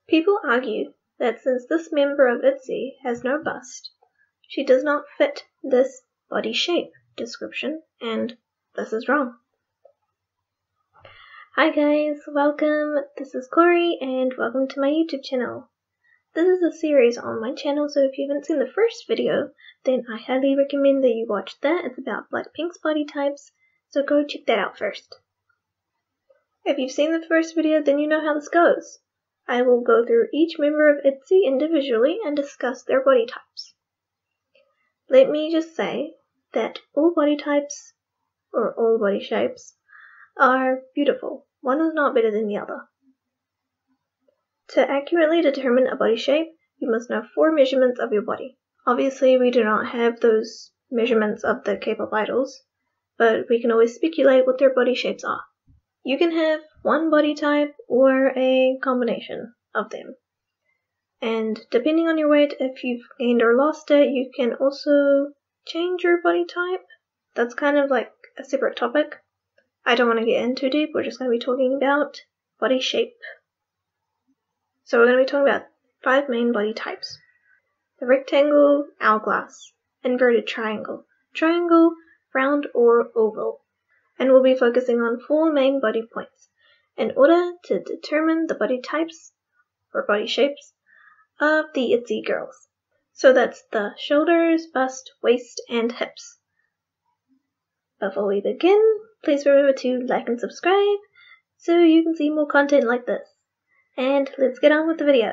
People argue that since this member of ITZY has no bust, she does not fit this body shape description, and this is wrong. Hi guys, welcome. This is Corey, and welcome to my YouTube channel. This is a series on my channel, so if you haven't seen the first video, then I highly recommend that you watch that. It's about Blackpink's body types, so go check that out first. If you've seen the first video, then you know how this goes. I will go through each member of ITZY individually and discuss their body types. Let me just say that all body types, or all body shapes, are beautiful. One is not better than the other. To accurately determine a body shape, you must know 4 measurements of your body. Obviously, we do not have those measurements of the K-pop idols, but we can always speculate what their body shapes are. You can have one body type or a combination of them. And depending on your weight, if you've gained or lost it, you can also change your body type. That's kind of like a separate topic. I don't want to get in too deep. We're just going to be talking about body shape. So we're going to be talking about 5 main body types. The rectangle, hourglass, inverted triangle, round or oval. And we'll be focusing on 4 main body points in order to determine the body types or body shapes of the ITZY girls. So that's the shoulders, bust, waist, and hips. Before we begin, please remember to like and subscribe so you can see more content like this. And let's get on with the video.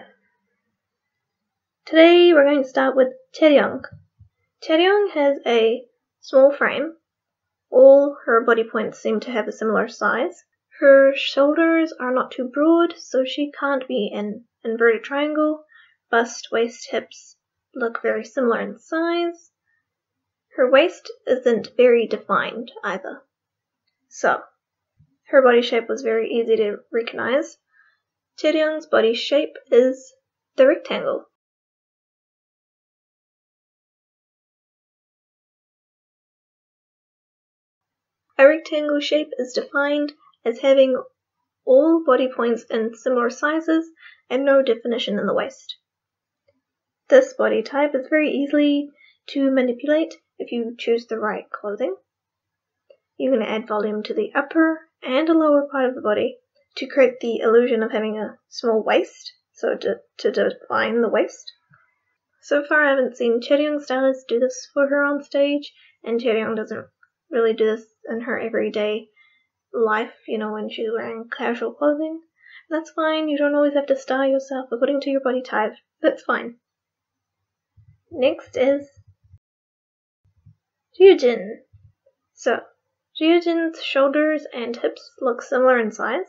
Today we're going to start with Taeyang. Taeyang has a small frame. All her body points seem to have a similar size. Her shoulders are not too broad, so she can't be an inverted triangle. Bust, waist, hips look very similar in size. Her waist isn't very defined either. So, her body shape was very easy to recognize. Taeyang's body shape is the rectangle. A rectangle shape is defined as having all body points in similar sizes and no definition in the waist. This body type is very easy to manipulate if you choose the right clothing. You can add volume to the upper and the lower part of the body to create the illusion of having a small waist, so to define the waist. So far I haven't seen Taeyang stylists do this for her on stage, and Taeyang doesn't really do this in her everyday life, when she's wearing casual clothing. That's fine, you don't always have to style yourself according to your body type. That's fine. Next is Yuji. So, Yuji's shoulders and hips look similar in size.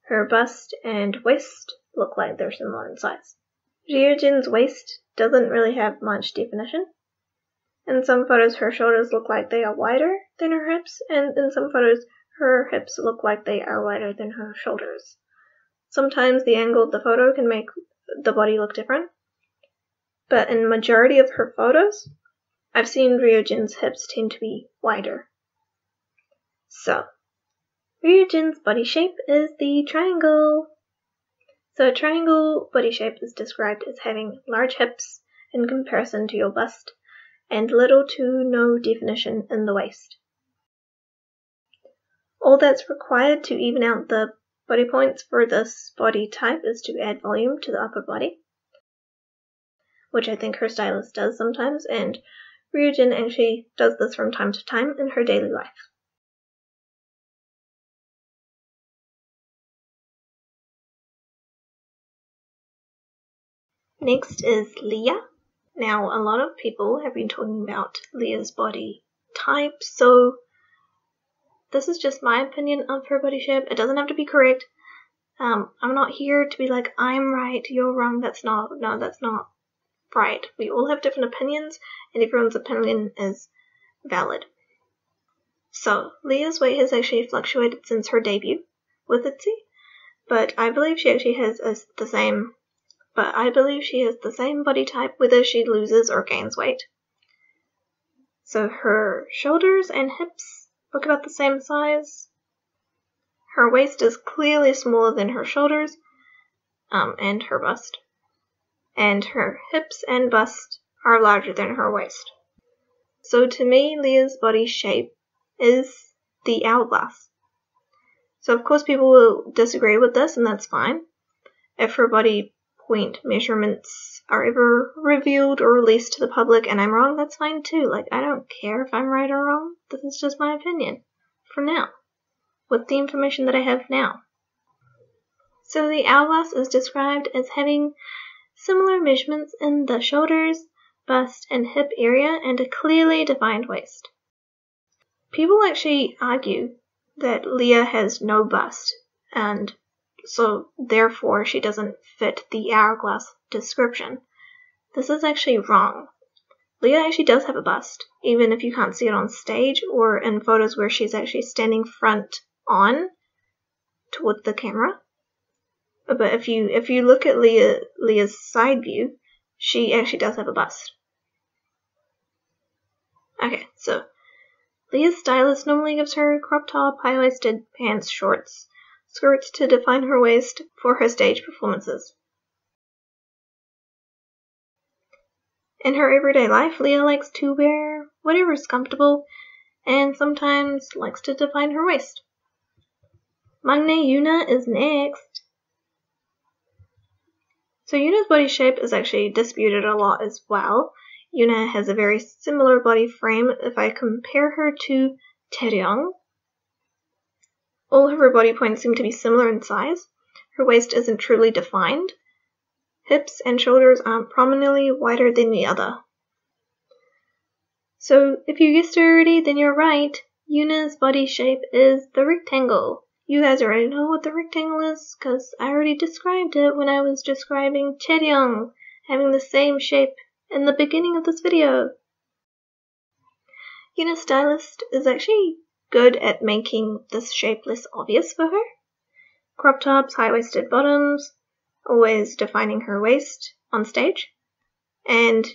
Her bust and waist look like they're similar in size. Yuji's waist doesn't really have much definition. In some photos, her shoulders look like they are wider than her hips, and in some photos, her hips look like they are wider than her shoulders. Sometimes the angle of the photo can make the body look different, but in majority of her photos, I've seen Ryujin's hips tend to be wider. So, Ryujin's body shape is the triangle. So a triangle body shape is described as having large hips in comparison to your bust, and little to no definition in the waist. All that's required to even out the body points for this body type is to add volume to the upper body, which I think her stylist does sometimes, and Ryujin actually does this from time to time in her daily life. Next is Leah. Now, a lot of people have been talking about Leah's body type, so this is just my opinion of her body shape. It doesn't have to be correct. I'm not here to be like, I'm right, you're wrong, that's not right. We all have different opinions, and everyone's opinion is valid. So, Leah's weight has actually fluctuated since her debut with ITZY, but I believe she actually has the same body type whether she loses or gains weight. So her shoulders and hips look about the same size. Her waist is clearly smaller than her shoulders. and her bust. And her hips and bust are larger than her waist. So to me, Leah's body shape is the hourglass. So of course people will disagree with this, and that's fine. If her body point measurements are ever revealed or released to the public and I'm wrong, that's fine too. Like, I don't care if I'm right or wrong. This is just my opinion for now, with the information that I have now. So the hourglass is described as having similar measurements in the shoulders, bust, and hip area, and a clearly defined waist. People actually argue that Leah has no bust, and so therefore she doesn't fit the hourglass description. This is actually wrong. Leah actually does have a bust, even if you can't see it on stage or in photos where she's actually standing front on toward the camera. But if you look at Leah's side view, she actually does have a bust. Okay, so Leah's stylist normally gives her crop top, high-waisted pants, shorts, skirts to define her waist for her stage performances. In her everyday life, Leah likes to wear whatever's comfortable and sometimes likes to define her waist. Maknae Yoona is next. So Yoona's body shape is actually disputed a lot as well. Yoona has a very similar body frame if I compare her to Taeyang. All of her body points seem to be similar in size. Her waist isn't truly defined. Hips and shoulders aren't prominently wider than the other. So if you guessed it already, then you're right. Yoona's body shape is the rectangle. You guys already know what the rectangle is, because I already described it when I was describing Taeyang having the same shape in the beginning of this video. Yoona's stylist is actually good at making this shape less obvious for her. Crop tops, high-waisted bottoms, always defining her waist on stage. And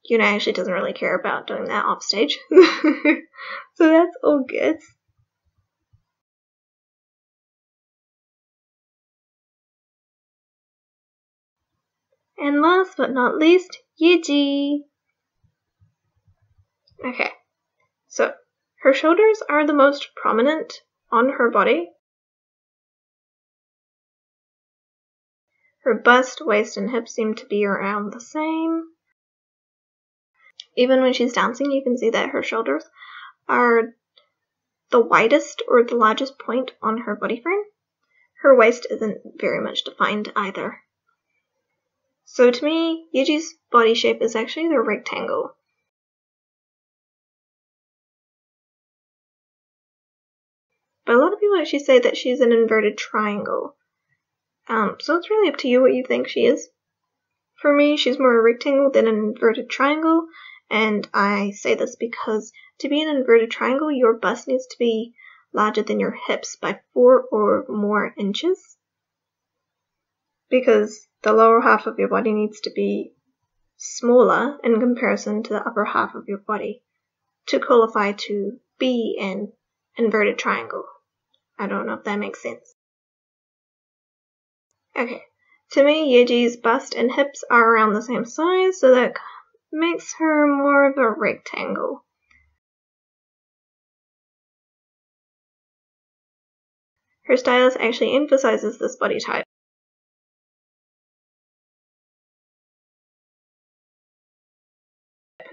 Yoona actually doesn't really care about doing that off stage. So that's all good. And last but not least, Yuji. Okay, so her shoulders are the most prominent on her body. Her bust, waist, and hips seem to be around the same. Even when she's dancing, you can see that her shoulders are the widest or the largest point on her body frame. Her waist isn't very much defined either. So to me, Yuji's body shape is actually the rectangle. But a lot of people actually say that she's an inverted triangle. So it's really up to you what you think she is. For me, she's more a rectangle than an inverted triangle, and I say this because to be an inverted triangle, your bust needs to be larger than your hips by 4 or more inches. Because the lower half of your body needs to be smaller in comparison to the upper half of your body to qualify to be an inverted triangle. I don't know if that makes sense. Okay, to me, Yuji's bust and hips are around the same size, so that makes her more of a rectangle. Her stylist actually emphasizes this body type.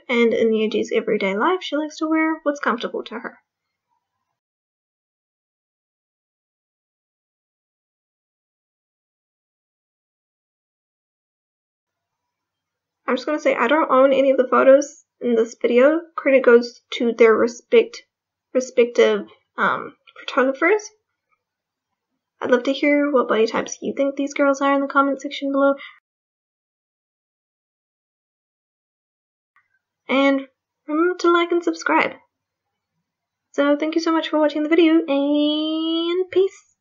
And in Yuji's everyday life, she likes to wear what's comfortable to her. I'm just going to say I don't own any of the photos in this video. Credit goes to their respective photographers. I'd love to hear what body types you think these girls are in the comment section below. And remember to like and subscribe. So thank you so much for watching the video, and peace!